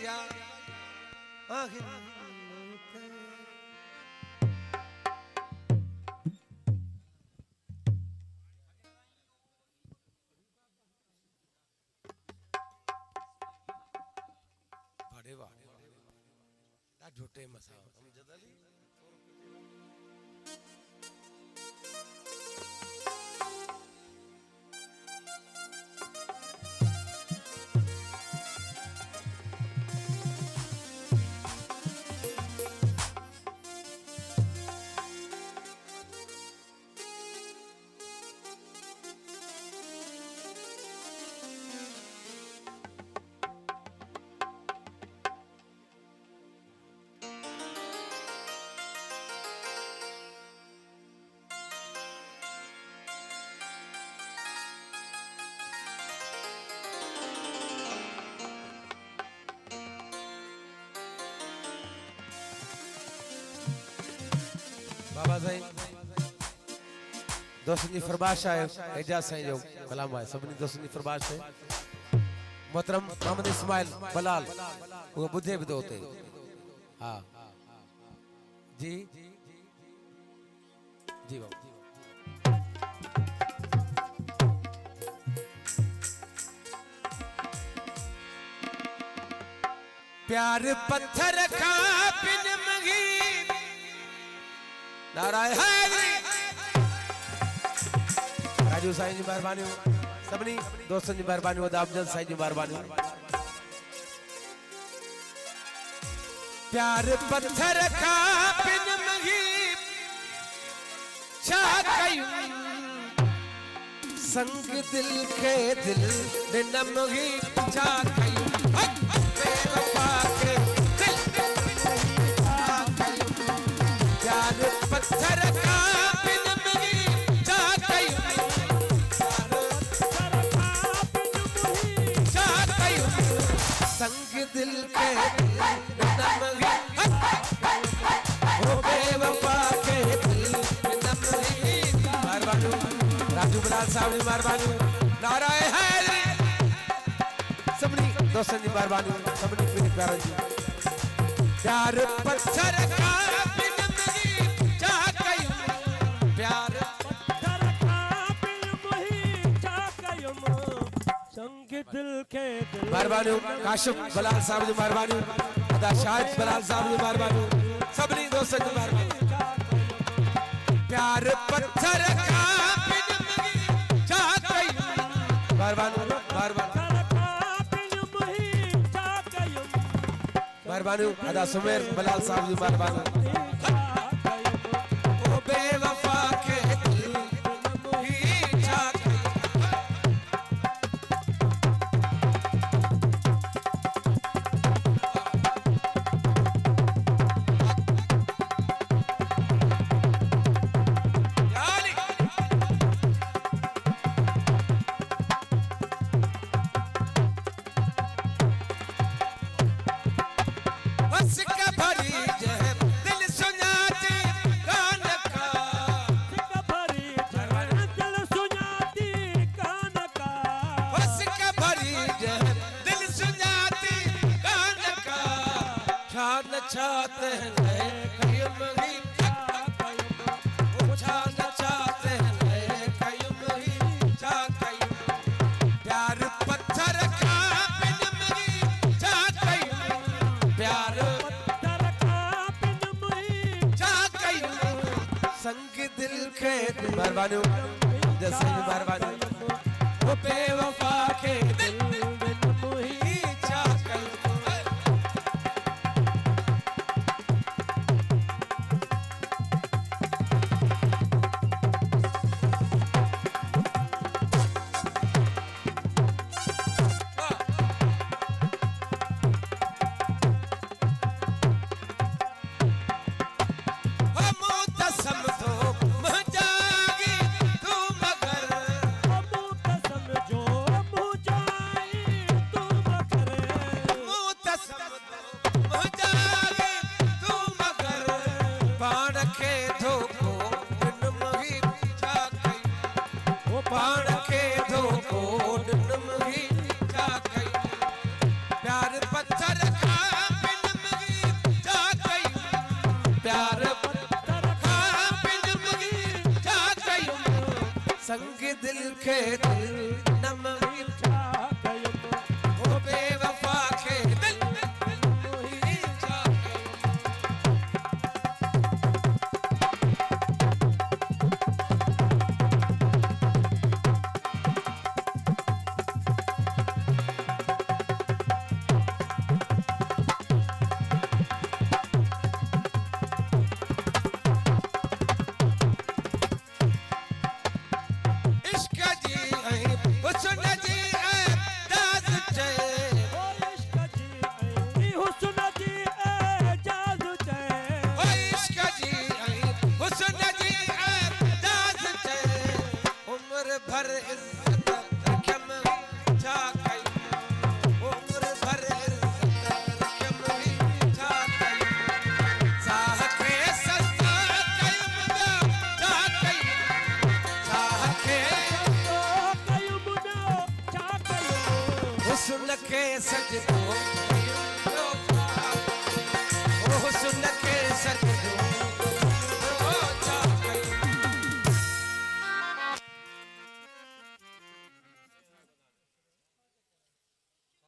या बड़े वाह झूठे मसा बाबा साईं दोस्तन जी फरमाइश है एजाज साईं जो कलाम है सभी दोस्तन जी फरमाइश है मोहतरम मोहम्मद इस्माइल बलाल वो बुद्धे भी दोते हाँ जी जी बाबा प्यार पत्थर का बिन मगी नाराय हैदरी राजू साईं जी मेहरबानी सभी दोस्तन जी मेहरबानी दामजन साईं जी मेहरबानी प्यार पत्थर का बिन मगी छा कयूं संग दिल के दिल बिन मगी छा कयूं बेवफा के दिल प्यार पत्थर का बिन मगी छा कयूं संग दिल के नमगी ओ बेवफा के दिल नमगी मेहरबानी राजू बलाल साहब जी मेहरबानी नाराय हैदरी सबनी दोस्तन जी मेहरबानी सबनी मेरे प्यारे जी प्यार पत्थर का बिन मगी छा कयूं प्यार पत्थर का बिन मगी छा कयूं संग दिल के दिल मेहरबानी काशिफ बलाल साहब जी मेहरबानी अदा शाहिद बलाल साहब जी मेहरबानी सबनी दोस्तन जी मेहरबानी प्यार पत्थर का बिन मगी छा कयूं मेहरबानी मेहरबानी अदा सुमेर बलाल साहब जी मेहरबानी ओ बेवफा के दिल ही छा चाहते हैं कयूं मगी छाना चाहते हैं कयूं मगी छा कयूं प्यार पत्थर का बिन मगी छा कयूं प्यार पत्थर का बिन मगी छा कयूं संग दिल के मेहरबानी जैसे मेहरबानी वो बेवफा के दिल बिन मगी छा कयूं प्यार पत्थर खां पे नमगी छा कयूं संग दिल खे दिल नमगी छा कयूं ओ बेवफा खे दिल मोही छा भर इज्जत रखम छा कयूं उम्र भर इज्जत रखम छा कयूं साह खे सस्ता कयूं छा कयूं साह खे कयूं छा कयूं हुस्न खे सजदो